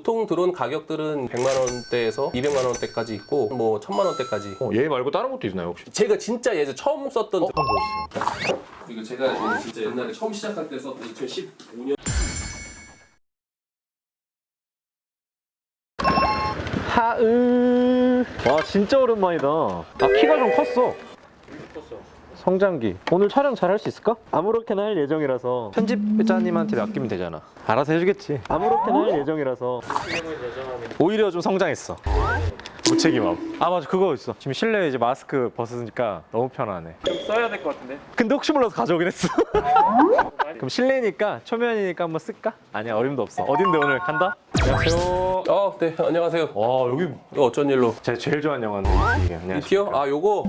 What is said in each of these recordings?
보통 드론 가격들은 100만 원대에서 200만 원대까지 있고 뭐 1000만 원대까지. 얘 말고 다른 것도 있나요 혹시? 제가 진짜 예전 처음 썼던 한번 보여주세요. 이거 제가 진짜 옛날에 처음 시작할 때 썼던 2015년 와 진짜 오랜만이다. 아 키가 좀 컸어. 성장기. 오늘 촬영 잘 할 수 있을까? 아무렇게나 할 예정이라서 편집자님한테 맡기면 되잖아. 알아서 해주겠지. 아무렇게나 할 예정이라서 오히려 좀 성장했어. 무책임함. 아 맞아 그거 있어. 지금 실내에 이제 마스크 벗으니까 너무 편하네. 좀 써야 될 것 같은데. 근데 혹시 몰라서 가져오긴 했어. 그럼 실내니까 초면이니까 한번 쓸까? 아니야 어림도 없어. 어딘데 오늘 간다? 안녕하세요. 네, 안녕하세요. 와 여기 이거 어쩐 일로? 제가 제일 좋아하는 영화인데 이게 이 안녕하세요. 티어? 아, 요거?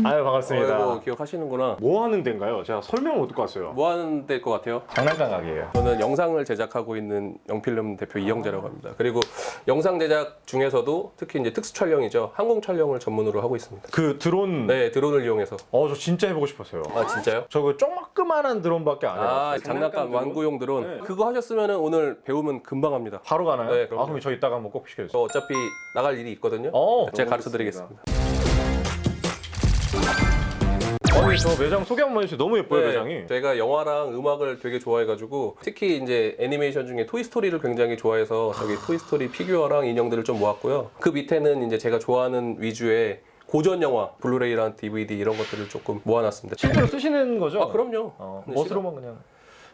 아유 반갑습니다. 이거 기억하시는구나. 뭐 하는 데인가요? 제가 설명을 못 듣고 왔어요. 뭐 하는 데일 것 같아요? 장난감 가게예요. 저는 영상을 제작하고 있는 영필름 대표 이영재라고 합니다. 그리고 영상 제작 중에서도 특히 이제 특수 촬영이죠. 항공 촬영을 전문으로 하고 있습니다. 그 드론. 네, 드론을 이용해서. 저 진짜 해보고 싶었어요. 아, 진짜요? 저 그 조그만한 드론밖에 안 해봤어요. 아, 장난감 드론? 완구용 드론. 네. 그거 하셨으면 오늘 배우면 금방 합니다. 바로 가나요? 네, 그럼요. 그럼 저 이따가 한번 꼭 시켜주세요. 저 어차피 나갈 일이 있거든요. 제가 가르쳐 드리겠습니다. 아니 저 매장 소개 한번 해주세요. 너무 예뻐요 네, 매장이. 제가 영화랑 음악을 되게 좋아해가지고 특히 이제 애니메이션 중에 토이스토리를 굉장히 좋아해서 저기 토이스토리 피규어랑 인형들을 좀 모았고요. 그 밑에는 이제 제가 좋아하는 위주의 고전 영화, 블루레이랑 DVD 이런 것들을 조금 모아놨습니다. 실제로 쓰시는 거죠? 아, 그럼요. 네, 멋으로만 그냥.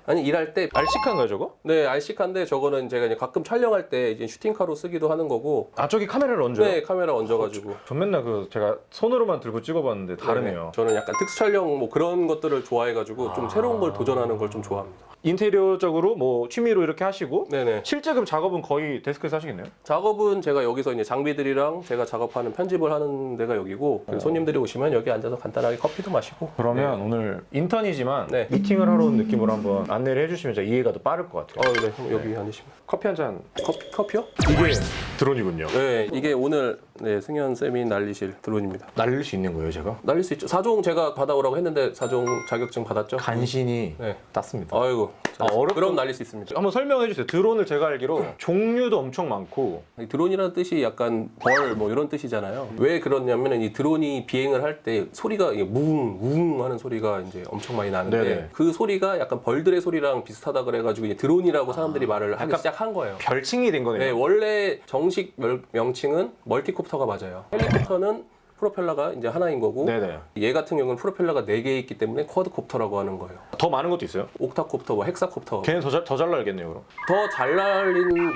아니, 일할 때 RC카인가요 저거? 네, RC카인데 저거는 제가 이제 가끔 촬영할 때 이제 슈팅카로 쓰기도 하는 거고. 아 저기 카메라를 얹어요? 네, 카메라 얹어가지고. 전 맨날 제가 손으로만 들고 찍어봤는데 다르네요. 네, 저는 약간 특수 촬영 뭐 그런 것들을 좋아해가지고 좀 새로운 걸 도전하는 걸 좀 좋아합니다. 인테리어적으로 뭐 취미로 이렇게 하시고 네네. 실제 그럼 작업은 거의 데스크에서 하시겠네요? 작업은 제가 여기서 이제 장비들이랑 제가 작업하는 편집을 하는 데가 여기고 손님들이 오시면 여기 앉아서 간단하게 커피도 마시고. 그러면 오늘 인턴이지만 네. 미팅을 하러 온 느낌으로 한번 안내를 해주시면 제가 이해가 더 빠를 것 같아요. 네, 그럼 여기 앉으시면. 커피 한 잔. 커피요? 이게 드론이군요. 네, 이게 오늘 승현 쌤이 날리실 드론입니다. 날릴 수 있는 거예요 제가? 날릴 수 있죠. 4종 제가 받아오라고 했는데 4종 자격증 받았죠? 간신히 네. 땄습니다. 아이고. 그럼 날릴 수 있습니다. 한번 설명해 주세요. 드론을 제가 알기로 종류도 엄청 많고. 이 드론이라는 뜻이 약간 벌 뭐 이런 뜻이잖아요. 왜 그러냐면은 이 드론이 비행을 할 때 소리가 무웅 하는 소리가 이제 엄청 많이 나는데 네네. 그 소리가 약간 벌들의 소리랑 비슷하다 그래가지고 이제 드론이라고 사람들이 말을 하기 시작한 거예요. 별칭이 된 거네요. 네, 원래 정식 명칭은 멀티콥터가 맞아요. 헬리콥터는 프로펠러가 이제 하나인 거고 네네. 얘 같은 경우는 프로펠러가 4개 있기 때문에 쿼드콥터라고 하는 거예요. 더 많은 것도 있어요? 옥타콥터, 뭐 헥사콥터. 걔는 더 잘 날겠네요 그럼. 더 잘 날리는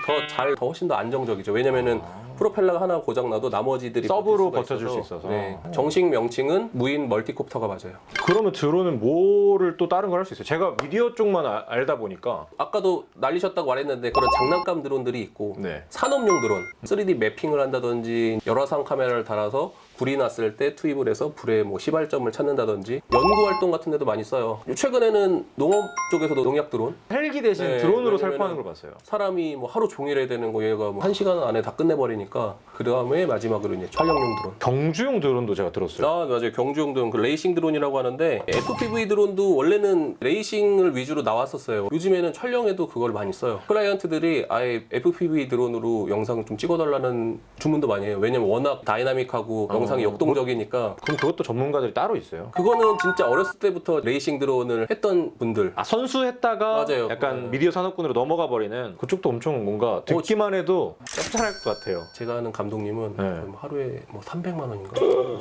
더 훨씬 더 안정적이죠. 왜냐면은 프로펠러가 하나 고장 나도 나머지들이 서브로 버틸 버텨줄 수 있어서. 네. 정식 명칭은 무인 멀티콥터가 맞아요. 그러면 드론은 뭐를 또 다른 걸 할 수 있어요? 제가 미디어 쪽만 알다 보니까. 아까도 날리셨다고 말했는데 그런 장난감 드론들이 있고 네. 산업용 드론, 3D 매핑을 한다든지 열화상 카메라를 달아서 불이 났을 때 투입을 해서 불의 뭐 시발점을 찾는다든지 연구 활동 같은 데도 많이 써요. 최근에는 농업 쪽에서도 농약 드론, 헬기 대신 네, 드론으로 왜냐면은 살포하는 걸 봤어요. 사람이 뭐 하루 종일 해야 되는 거 얘가 뭐 1시간 안에 다 끝내버리니까 그 다음에 마지막으로 이제 촬영용 드론. 경주용 드론도 제가 들었어요. 아, 맞아요. 경주용 드론, 그 레이싱 드론이라고 하는데 FPV 드론도 원래는 레이싱을 위주로 나왔었어요. 요즘에는 촬영에도 그걸 많이 써요. 클라이언트들이 아예 FPV 드론으로 영상을 좀 찍어달라는 주문도 많이 해요. 왜냐면 워낙 다이나믹하고 영상이 역동적이니까. 그럼 그것도 전문가들이 따로 있어요? 그거는 진짜 어렸을 때부터 레이싱 드론을 했던 분들. 아 선수했다가 맞아요. 약간 네. 미디어 산업군으로 넘어가 버리는 그쪽도 엄청 뭔가 듣기만 해도 짭짤할 것 같아요. 제가 아는 감독님은 네. 거의 뭐 하루에 뭐 300만 원인가?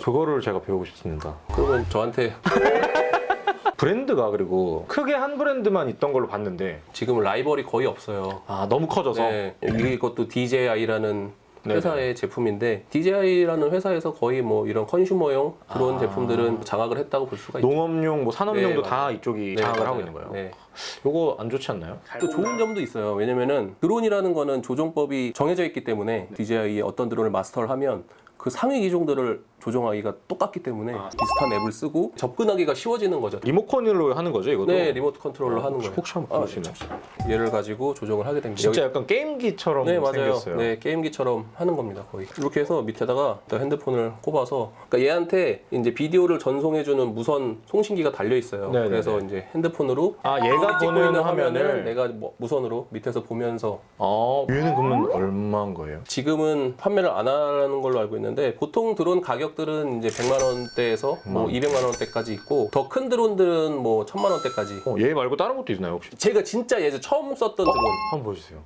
그거를 제가 배우고 싶습니다. 그러면 저한테 브랜드가 그리고 크게 한 브랜드만 있던 걸로 봤는데 지금 라이벌이 거의 없어요. 아 너무 커져서 네, 이것도 DJI라는 네네. 회사의 제품인데 DJI라는 회사에서 거의 뭐 이런 컨슈머용 드론 제품들은 장악을 했다고 볼 수가 있죠. 농업용, 뭐 산업용도 네, 다 맞아요. 이쪽이 네, 장악을 맞아요. 하고 있는 거예요. 네. 요거 안 좋지 않나요? 또 좋은 점도 있어요. 왜냐면은 드론이라는 거는 조종법이 정해져 있기 때문에 DJI의 어떤 드론을 마스터를 하면 그 상위 기종들을 조정하기가 똑같기 때문에 비슷한 앱을 쓰고 접근하기가 쉬워지는 거죠. 리모컨으로 하는 거죠, 이것도? 네, 리모트 컨트롤러 하는 거예요. 혹시 한번 보여주시나요? 얘를 가지고 조정을 하게 됩니다. 진짜 약간 게임기처럼 네, 맞아요. 생겼어요. 네, 게임기처럼 하는 겁니다, 거의. 이렇게 해서 밑에다가 핸드폰을 꼽아서, 그러니까 얘한테 이제 비디오를 전송해주는 무선 송신기가 달려 있어요. 네네네. 그래서 이제 핸드폰으로 얘가 찍고 보는 있는 화면을 내가 뭐 무선으로 밑에서 보면서. 얘는 그러면 얼마인 거예요? 지금은 판매를 안 하는 걸로 알고 있는데 보통 드론 가격들은 이제 100만 원대에서 뭐 200만 원대까지 있고 더 큰 드론들은 뭐 1000만 원대까지. 얘 말고 다른 것도 있나요, 혹시? 제가 진짜 예전 처음 썼던 드론. 한번 보여주세요.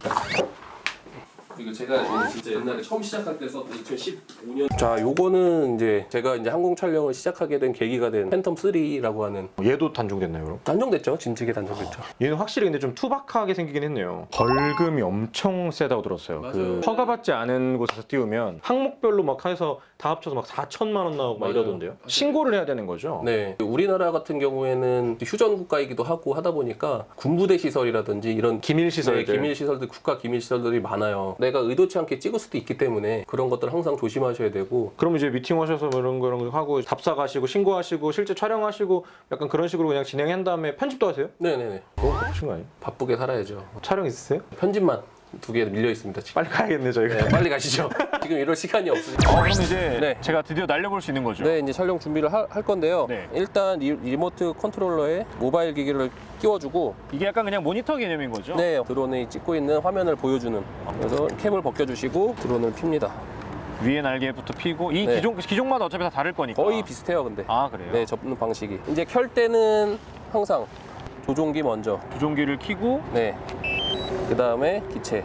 이거 제가 진짜 옛날에 처음 시작할 때 썼던 2015년. 자, 요거는 이제 제가 이제 항공 촬영을 시작하게 된 계기가 된 팬텀 3라고 하는. 얘도 단종됐나요, 그럼? 단종됐죠. 진즉에 단종됐죠. 얘는 확실히 근데 좀 투박하게 생기긴 했네요. 벌금이 엄청 세다고 들었어요. 그 맞아요. 허가받지 않은 곳에서 띄우면 항목별로 막 해서 다 합쳐서 막 4천만 원 나오고 막 맞아요. 이러던데요. 신고를 해야 되는 거죠? 네, 우리나라 같은 경우에는 휴전 국가이기도 하고 하다 보니까 군부대 시설이라든지 이런 기밀 시설들. 네, 기밀 시설들, 국가 기밀 시설들이 많아요. 내가 의도치 않게 찍을 수도 있기 때문에 그런 것들 항상 조심하셔야 되고. 그럼 이제 미팅 하셔서 뭐 이런 거 하고 답사 가시고 신고하시고 실제 촬영하시고 약간 그런 식으로 그냥 진행한 다음에 편집도 하세요? 네네네. 하신 거 아니에요? 바쁘게 살아야죠. 촬영 있으세요? 편집만 2개 밀려 있습니다 지금. 빨리 가야겠네 저희가. 네, 빨리 가시죠. 지금 이럴 시간이 없으니까. 그럼 이제 네. 제가 드디어 날려볼 수 있는 거죠? 네, 이제 촬영 준비를 할 건데요. 네. 일단 리모트 컨트롤러에 모바일 기기를 끼워주고, 이게 약간 그냥 모니터 개념인 거죠? 네, 드론이 찍고 있는 화면을 보여주는. 그래서 캡을 벗겨주시고 드론을 핍니다. 위에 날개부터 피고 이 네. 기종마다 어차피 다 다를 거니까. 거의 비슷해요, 근데. 아 그래요? 네, 접는 방식이. 이제 켤 때는 항상 조종기 먼저. 조종기를 켜고 네. 그 다음에 기체.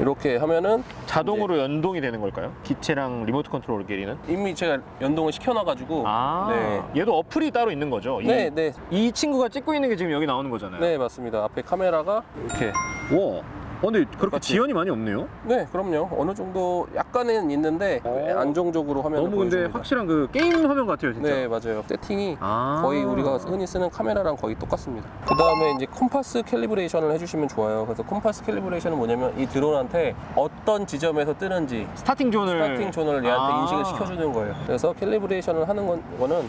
이렇게 하면은 자동으로 연동이 되는 걸까요? 기체랑 리모트 컨트롤끼리는? 이미 제가 연동을 시켜놔가지고. 네. 얘도 어플이 따로 있는 거죠? 네, 네. 이 친구가 찍고 있는 게 지금 여기 나오는 거잖아요. 네, 맞습니다. 앞에 카메라가 이렇게. 와. 근데 그렇게 똑같이. 지연이 많이 없네요? 네, 그럼요. 어느 정도 약간은 있는데 안정적으로 화면을 너무 근데 보여줍니다. 확실한 그 게임 화면 같아요, 진짜. 네, 맞아요. 세팅이 아. 거의 우리가 흔히 쓰는 카메라랑 거의 똑같습니다. 그 다음에 이제 컴파스 캘리브레이션을 해주시면 좋아요. 그래서 컴파스 캘리브레이션은 뭐냐면 이 드론한테 어떤 지점에서 뜨는지 스타팅 존을 스타팅 존을 얘한테 아. 인식을 시켜주는 거예요. 그래서 캘리브레이션을 하는 거는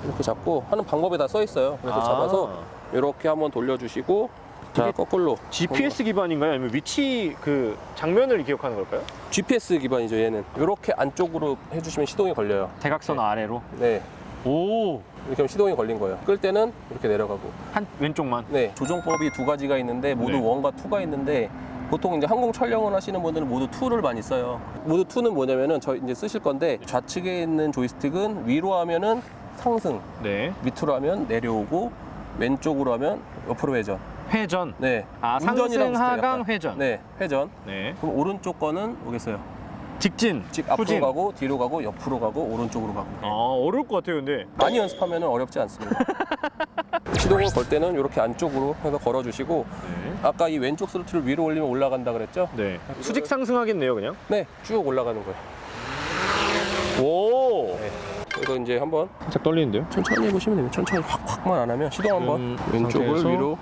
이렇게 잡고 하는 방법이 다 써 있어요. 그래서 잡아서 이렇게 한번 돌려주시고, 자, 거꾸로. GPS 기반인가요? 아니면 위치 그 장면을 기억하는 걸까요? GPS 기반이죠, 얘는. 이렇게 안쪽으로 해주시면 시동이 걸려요. 대각선 아래로. 네. 오. 이렇게 하면 시동이 걸린 거예요. 끌 때는 이렇게 내려가고. 한 왼쪽만. 네, 조정법이 두 가지가 있는데 모두 네. 1과 2가 있는데 보통 이제 항공 촬영을 하시는 분들은 모두 2를 많이 써요. 모두 2는 뭐냐면은 저 이제 쓰실 건데 좌측에 있는 조이스틱은 위로 하면은 상승, 네. 밑으로 하면 내려오고 왼쪽으로 하면 옆으로 회전. 회전. 네. 아, 운전이랑 상승 비슷해요, 하강 약간. 회전. 네, 회전. 네. 그럼 오른쪽 거는 오겠어요. 직진. 즉 앞으로 후진. 가고 뒤로 가고 옆으로 가고 오른쪽으로 가고. 아, 어려울 것 같아요, 근데. 많이 연습하면 어렵지 않습니다. 시동을 걸 때는 이렇게 안쪽으로 해서 걸어주시고, 네. 아까 이 왼쪽 스로틀을 위로 올리면 올라간다 그랬죠? 네. 수직 상승하겠네요, 그냥. 네, 쭉 올라가는 거예요. 오. 네. 그래서 이제 한번 살짝 떨리는데요? 천천히 해보시면 됩니다. 천천히 확만 안 하면 시동 한번 왼쪽을 상태에서. 위로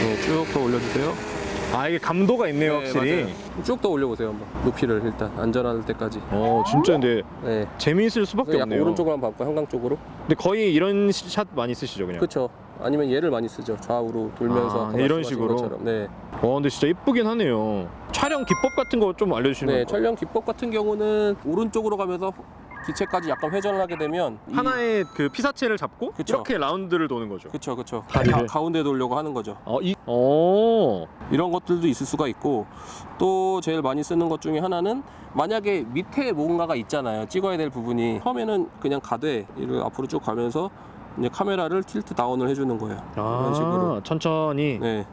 네, 쭉 더 올려주세요. 아, 이게 감도가 있네요, 확실히. 쭉 더 올려보세요 한번. 높이를 일단 안전할 때까지. 진짜 근데 네. 재미있을 수밖에 약간 없네요. 오른쪽으로 한번 바꿔 한강 쪽으로. 근데 거의 이런 샷 많이 쓰시죠, 그냥. 그렇죠. 아니면 얘를 많이 쓰죠. 좌우로 돌면서 아까 이런 말씀하신 식으로? 것처럼. 네. 근데 진짜 이쁘긴 하네요. 촬영 기법 같은 거 좀 알려주시면. 네, 촬영 기법 같은 경우는 오른쪽으로 가면서 기체까지 약간 회전을 하게 되면 하나의 그 피사체를 잡고 그쵸. 이렇게 라운드를 도는 거죠. 그쵸. 다리를. 가운데 돌려고 하는 거죠. 이런 이런 것들도 있을 수가 있고, 또 제일 많이 쓰는 것 중에 하나는 만약에 밑에 뭔가가 있잖아요. 찍어야 될 부분이. 처음에는 그냥 가되 이를 앞으로 쭉 가면서 이제 카메라를 틸트 다운을 해주는 거예요. 이런 식으로. 천천히. 네.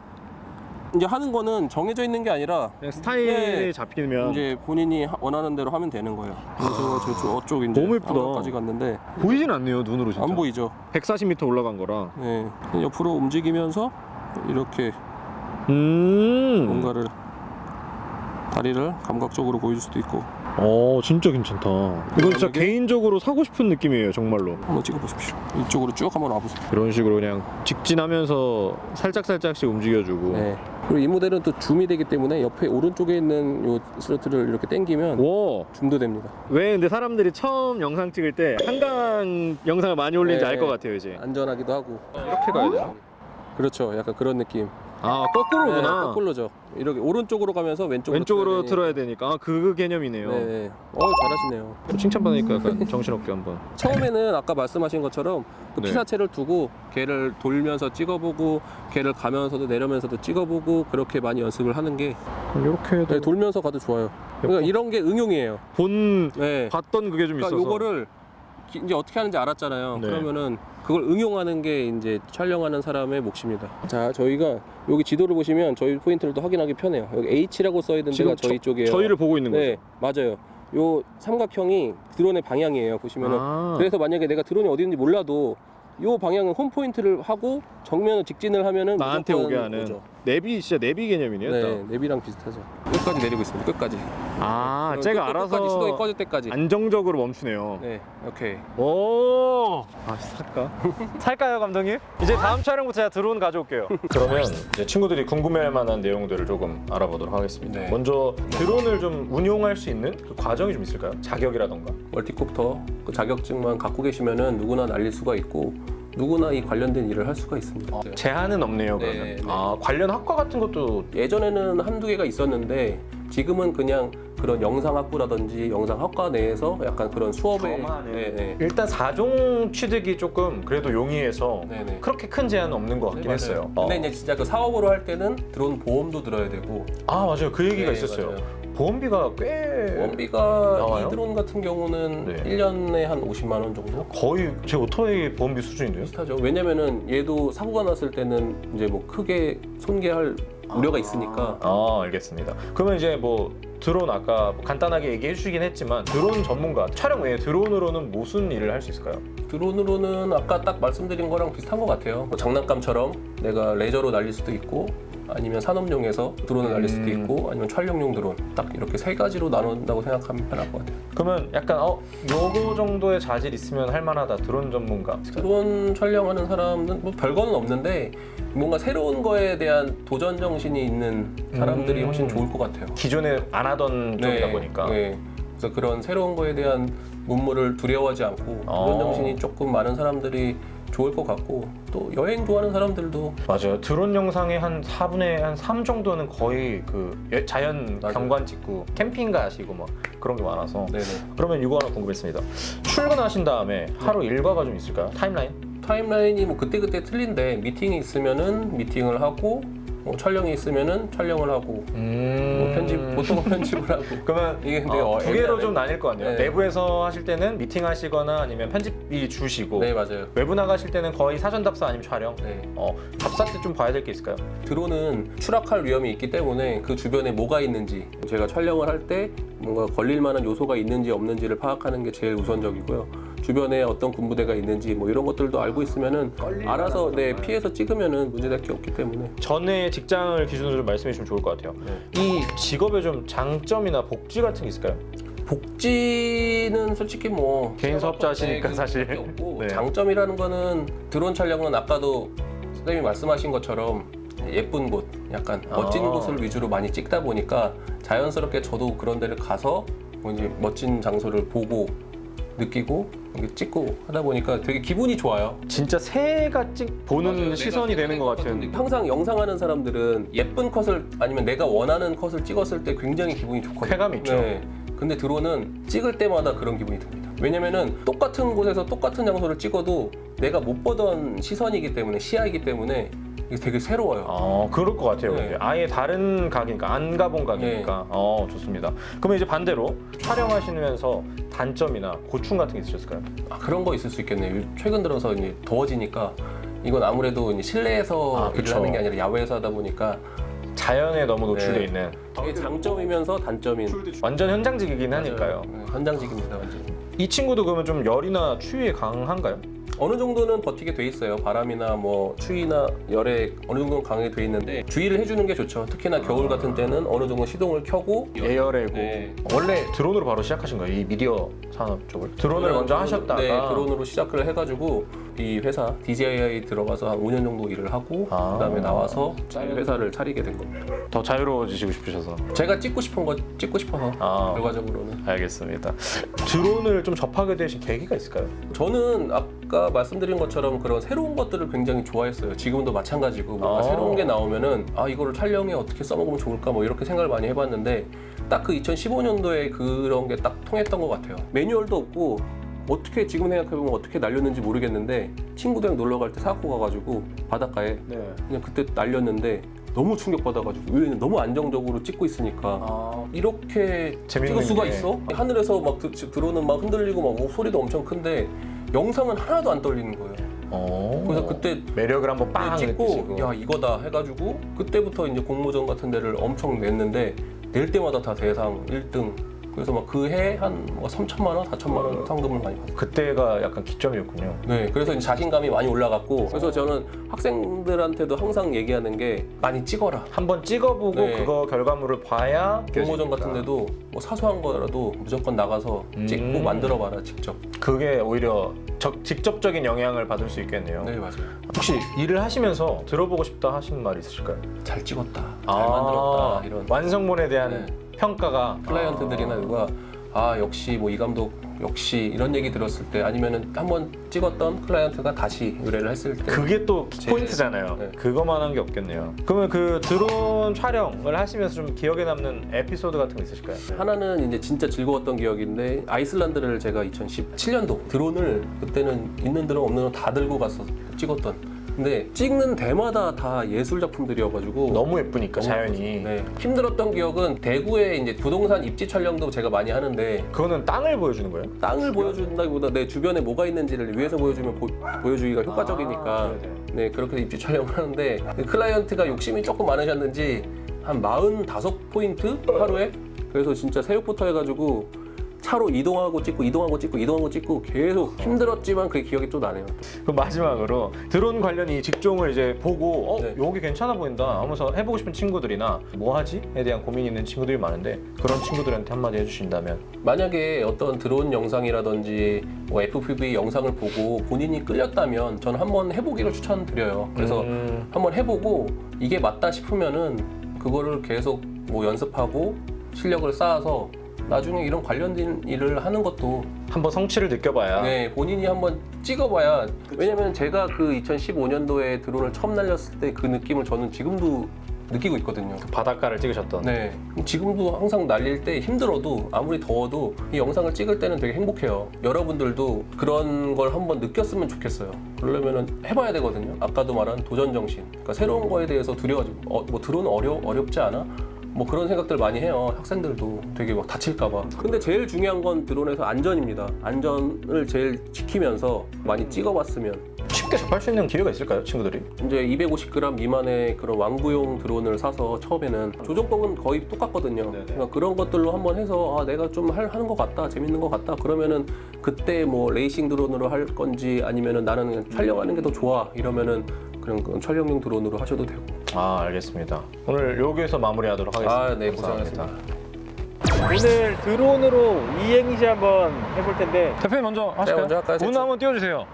이제 하는 거는 정해져 있는 게 아니라 그냥 스타일이 네. 잡히면 이제 본인이 원하는 대로 하면 되는 거예요. 그래서 저쪽 이제 너무 예쁘다. 까지 갔는데 보이진 않네요, 눈으로 진짜. 안 보이죠. 140m 올라간 거라. 네. 옆으로 움직이면서 이렇게 음. 뭔가를 다리를 감각적으로 보여줄 수도 있고. 진짜 괜찮다. 이거 진짜 이게? 개인적으로 사고 싶은 느낌이에요, 정말로. 한번 찍어보십시오. 이쪽으로 쭉 한번 와보세요. 이런 식으로 그냥 직진하면서 살짝씩 움직여주고. 네. 그리고 이 모델은 또 줌이 되기 때문에 옆에 오른쪽에 있는 요 슬로트를 이렇게 당기면 와, 줌도 됩니다. 왜 근데 사람들이 처음 영상 찍을 때 한강 영상을 많이 올리는지 네. 알 것 같아요, 이제. 안전하기도 하고. 이렇게 가야 돼요? 그렇죠. 약간 그런 느낌. 아, 거꾸로구나. 네, 거꾸로죠. 이렇게 오른쪽으로 가면서 왼쪽으로 틀어야 되니까. 아, 그 개념이네요. 네. 잘하시네요. 또 칭찬받으니까 약간 정신없게 한번. 처음에는 아까 말씀하신 것처럼 그 네. 피사체를 두고 걔를 돌면서 찍어보고 걔를 가면서도 내려면서도 찍어보고 그렇게 많이 연습을 하는 게 이렇게 해도 돌면서 가도 좋아요. 그러니까 이런 게 응용이에요. 본 네. 봤던 그게 좀 그러니까 있어서. 요거를 이제 어떻게 하는지 알았잖아요. 네. 그러면은 그걸 응용하는 게 이제 촬영하는 사람의 몫입니다. 자, 저희가 여기 지도를 보시면 저희 포인트를 또 확인하기 편해요. 여기 H라고 써 있는 데가 저희 쪽이에요. 저희를 보고 있는 거죠. 네, 맞아요. 요 삼각형이 드론의 방향이에요. 보시면은. 아. 그래서 만약에 내가 드론이 어디 있는지 몰라도 요 방향은 홈 포인트를 하고 정면으로 직진을 하면은 나한테 무조건 오게 하는 오죠. 내비, 진짜 내비 개념이네요. 네, 딱. 내비랑 비슷하죠. 끝까지 내리고 있습니다. 끝까지. 아, 그럼 제가 끝까지 알아서 시동이 꺼질 때까지. 안정적으로 멈추네요. 네, 오케이. 오, 살까? 살까요, 감독님? 이제 다음 촬영부터 제가 드론 가져올게요. 그러면 이제 친구들이 궁금해할 만한 내용들을 조금 알아보도록 하겠습니다. 네. 먼저 드론을 좀 운용할 수 있는 그 과정이 좀 있을까요? 자격이라던가. 멀티콥터 그 자격증만 갖고 계시면은 누구나 날릴 수가 있고 누구나 이 관련된 일을 할 수가 있습니다. 제한은 없네요, 네, 그러면. 네. 아, 관련 학과 같은 것도. 예전에는 한두 개가 있었는데 지금은 그냥 그런 영상학부라든지 영상학과 내에서 약간 그런 수업에 일단 4종 취득이 조금 그래도 용이해서 네네. 그렇게 큰 제한은 없는 것 같긴 맞아요. 했어요. 근데 이제 진짜 그 사업으로 할 때는 드론 보험도 들어야 되고 아, 맞아요. 그 얘기가 네, 있었어요. 맞아요. 보험비가 꽤 보험비가 나와요? 이 드론 같은 경우는 네. 1년에 한 50만 원 정도 거의 제 오토바이 보험비 수준인데요? 비슷하죠. 왜냐면은 얘도 사고가 났을 때는 이제 뭐 크게 손괴할 우려가 있으니까 아, 알겠습니다. 그러면 이제 뭐 드론 아까 간단하게 얘기해 주시긴 했지만 드론 전문가, 촬영 외에 드론으로는 무슨 일을 할 수 있을까요? 드론으로는 아까 딱 말씀드린 거랑 비슷한 것 같아요. 뭐 장난감처럼 내가 레저로 날릴 수도 있고 아니면 산업용에서 드론을 날릴 수도 있고 아니면 촬영용 드론 딱 이렇게 세 가지로 나눈다고 생각하면 편할 것 같아요. 그러면 약간 요거 정도의 자질 있으면 할 만하다, 드론 전문가. 드론 촬영하는 사람은 뭐 별거는 없는데 뭔가 새로운 거에 대한 도전 정신이 있는 사람들이 훨씬 좋을 것 같아요. 기존에 안 하던 쪽이다 보니까. 네. 그래서 그런 새로운 거에 대한 문물을 두려워하지 않고 도전 정신이 조금 많은 사람들이 좋을 것 같고 또 여행 좋아하는 사람들도 맞아요. 드론 영상의 한 4분의 한 3 정도는 거의 그 자연 맞아요. 경관 찍고 캠핑 가시고 막 그런 게 많아서. 네네. 그러면 이거 하나 궁금했습니다. 출근하신 다음에 하루 일과가 좀 있을까요? 타임라인? 타임라인이 뭐 그때그때 틀린데 미팅이 있으면은 미팅을 하고 뭐 촬영이 있으면은 촬영을 하고 뭐 편집 보통은 편집을 하고 그러면 이게 근데 두 개로 좀 나뉠 것 같네요. 네. 내부에서 하실 때는 미팅 하시거나 아니면 편집이 주시고 네 맞아요. 외부 나가실 때는 거의 사전 답사 아니면 촬영. 네. 답사 때 좀 봐야 될 게 있을까요? 드론은 추락할 위험이 있기 때문에 그 주변에 뭐가 있는지 제가 촬영을 할 때 뭔가 걸릴 만한 요소가 있는지 없는지를 파악하는 게 제일 우선적이고요. 주변에 어떤 군부대가 있는지 뭐 이런 것들도 알고 있으면은 알아서 피해서 찍으면은 문제될 게 없기 때문에 전에 직장을 기준으로 좀 말씀해 주시면 좋을 것 같아요. 네. 이 직업의 좀 장점이나 복지 같은 게 있을까요? 복지는 솔직히 뭐 개인 사업자시니까 네, 사실. 그게 없고 네. 장점이라는 거는 드론 촬영은 아까도 선생님이 말씀하신 것처럼 예쁜 곳, 약간 멋진 곳을 위주로 많이 찍다 보니까 자연스럽게 저도 그런 데를 가서 뭐 이제 멋진 장소를 보고 느끼고 이렇게 찍고 하다 보니까 되게 기분이 좋아요. 진짜 새가 보는 맞아요. 시선이 내가 되는 것 같은. 항상 영상하는 사람들은 예쁜 컷을 아니면 내가 원하는 컷을 찍었을 때 굉장히 기분이 좋거든요. 쾌감이 있죠. 네. 근데 드론은 찍을 때마다 그런 기분이 듭니다. 왜냐면은 똑같은 곳에서 똑같은 장소를 찍어도 내가 못 보던 시선이기 때문에 시야이기 때문에 이게 되게 새로워요. 그럴 것 같아요. 네. 근데 아예 다른 각이니까 안 가본 각이니까. 좋습니다. 그러면 이제 반대로 촬영하시면서 단점이나 고충 같은 게 있으셨을까요? 그런 거 있을 수 있겠네요. 최근 들어서 이제 더워지니까 이건 아무래도 이제 실내에서 일을 그쵸. 하는 게 아니라 야외에서 하다 보니까 자연에 너무 노출돼 네. 있는. 이게 장점이면서 단점인 완전 현장직이긴 하니까요. 네, 현장직입니다 완전. 이 친구도 그러면 좀 열이나 추위에 강한가요? 어느 정도는 버티게 돼 있어요. 바람이나 뭐 추위나 열에 어느 정도는 강하게 돼 있는데 주의를 해주는 게 좋죠. 특히나 겨울 같은 때는 어느 정도 시동을 켜고 예열해고. 네. 원래 드론으로 바로 시작하신 거예요? 이 미디어 산업 쪽을? 드론을 먼저 하셨다가. 네, 드론으로 시작을 해가지고 이 회사 DJI 들어가서 한 5년 정도 일을 하고 그다음에 나와서 회사를 차리게 된 겁니다. 더 자유로워지시고 싶으셔서. 제가 찍고 싶은 거 찍고 싶어서 결과적으로는. 알겠습니다. 드론을 좀 접하게 되신 계기가 있을까요? 저는 아까 말씀드린 것처럼 그런 새로운 것들을 굉장히 좋아했어요. 지금도 마찬가지고 뭔가 새로운 게 나오면은 이거를 촬영에 어떻게 써먹으면 좋을까 뭐 이렇게 생각을 많이 해봤는데 딱 그 2015년도에 그런 게 딱 통했던 것 같아요. 매뉴얼도 없고 어떻게 지금 생각해보면 어떻게 날렸는지 모르겠는데 친구들이랑 놀러 갈 때 사고 가가지고 바닷가에 그냥 그때 날렸는데 너무 충격받아가지고 왜냐면 너무 안정적으로 찍고 있으니까 이렇게 찍을 수가 있어? 하늘에서 막 드론은 막 흔들리고 막 소리도 엄청 큰데 영상은 하나도 안 떨리는 거예요. 그래서 그때 매력을 한번 빵 찍고 느끼시고. 야 이거다 해가지고 그때부터 이제 공모전 같은 데를 엄청 냈는데 낼 때마다 다 대상 1등. 그래서 막 그 해 한 3천만 원, 4천만 원 상금을 많이 받았어요. 그때가 약간 기점이었군요. 네, 그래서 이제 자신감이 많이 올라갔고 그래서 저는 학생들한테도 항상 얘기하는 게 많이 찍어라. 한번 찍어보고 네. 그거 결과물을 봐야 공모전 같은 데도 뭐 사소한 거라도 무조건 나가서 찍고 만들어봐라 직접. 그게 오히려 직접적인 영향을 받을 수 있겠네요. 네, 맞아요. 혹시 일을 하시면서 들어보고 싶다 하시는 말이 있으실까요? 잘 찍었다, 잘 만들었다 이런 완성본에 대한 평가가 클라이언트들이나 누가 역시 뭐 이 감독 역시 이런 얘기 들었을 때 아니면은 한번 찍었던 클라이언트가 다시 의뢰를 했을 때 그게 또 포인트잖아요. 네. 그거만한 게 없겠네요. 그러면 그 드론 촬영을 하시면서 좀 기억에 남는 에피소드 같은 거 있으실까요? 하나는 이제 진짜 즐거웠던 기억인데 아이슬란드를 제가 2017년도 드론을 그때는 있는 드론 없는 드론 다 들고 가서 찍었던 근데 찍는 데마다 다 예술 작품들이어가지고 너무 예쁘니까 자연이. 네. 힘들었던 기억은 대구에 이제 부동산 입지 촬영도 제가 많이 하는데 그거는 땅을 보여주는 거예요? 땅을 보여준다기보다 내 주변에 뭐가 있는지를 위에서 보여주면 보여주기가 효과적이니까 네 그렇게 입지 촬영을 하는데 클라이언트가 욕심이 조금 많으셨는지 한 45포인트 하루에 그래서 진짜 새벽부터 해가지고 차로 이동하고 찍고 이동하고 찍고 이동하고 찍고 계속 힘들었지만 그게 기억이 또 나네요. 그럼 마지막으로 드론 관련 이 직종을 이제 보고 네. 여기 괜찮아 보인다 하면서 해보고 싶은 친구들이나 뭐 하지?에 대한 고민이 있는 친구들이 많은데 그런 친구들한테 한마디 해주신다면 만약에 어떤 드론 영상이라든지 뭐 FPV 영상을 보고 본인이 끌렸다면 저는 한번 해보기를 추천드려요. 그래서 한번 해보고 이게 맞다 싶으면은 그거를 계속 뭐 연습하고 실력을 쌓아서 나중에 이런 관련된 일을 하는 것도 한번 성취를 느껴봐야. 네, 본인이 한번 찍어봐야 왜냐면 제가 그 2015년도에 드론을 처음 날렸을 때 그 느낌을 저는 지금도 느끼고 있거든요. 바닷가를 찍으셨던. 네, 지금도 항상 날릴 때 힘들어도 아무리 더워도 이 영상을 찍을 때는 되게 행복해요. 여러분들도 그런 걸 한번 느꼈으면 좋겠어요. 그러려면 해봐야 되거든요. 아까도 말한 도전 정신. 그러니까 새로운 거에 대해서 두려워지고 뭐 드론은 어렵지 않아? 뭐 그런 생각들 많이 해요. 학생들도 되게 막 다칠까봐. 근데 제일 중요한 건 드론에서 안전입니다. 안전을 제일 지키면서 많이 찍어봤으면 쉽게 접할 수 있는 기회가 있을까요, 친구들이? 이제 250g 미만의 그런 완구용 드론을 사서 처음에는 조정법은 거의 똑같거든요. 그러니까 그런 것들로 한번 해서 내가 좀 하는 것 같다, 재밌는 것 같다. 그러면은 그때 뭐 레이싱 드론으로 할 건지 아니면은 나는 그냥 촬영하는 게 더 좋아 이러면은 그냥 촬영용 드론으로 하셔도 되고. 알겠습니다. 오늘 여기에서 마무리하도록 하겠습니다. 네, 고생하셨습니다. 오늘 드론으로 이행시 한번 해볼 텐데 대표님 먼저 하실까요? 먼저 할까요? 문 한번 띄워주세요.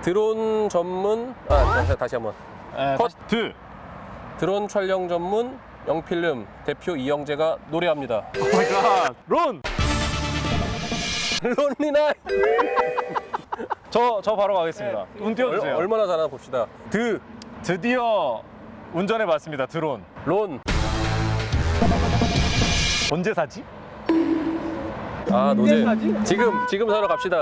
드론 전문 다시 한번 컷. 드론 촬영 전문 영필름 대표 이영재가 노래합니다. 오마이갓. 론! 론리나 저 바로 가겠습니다. 문 띄워주세요. 얼마나 잘하나 봅시다. 드디어 운전해봤습니다. 드론. 론. 언제 사지? 노제. 지금 사러 갑시다.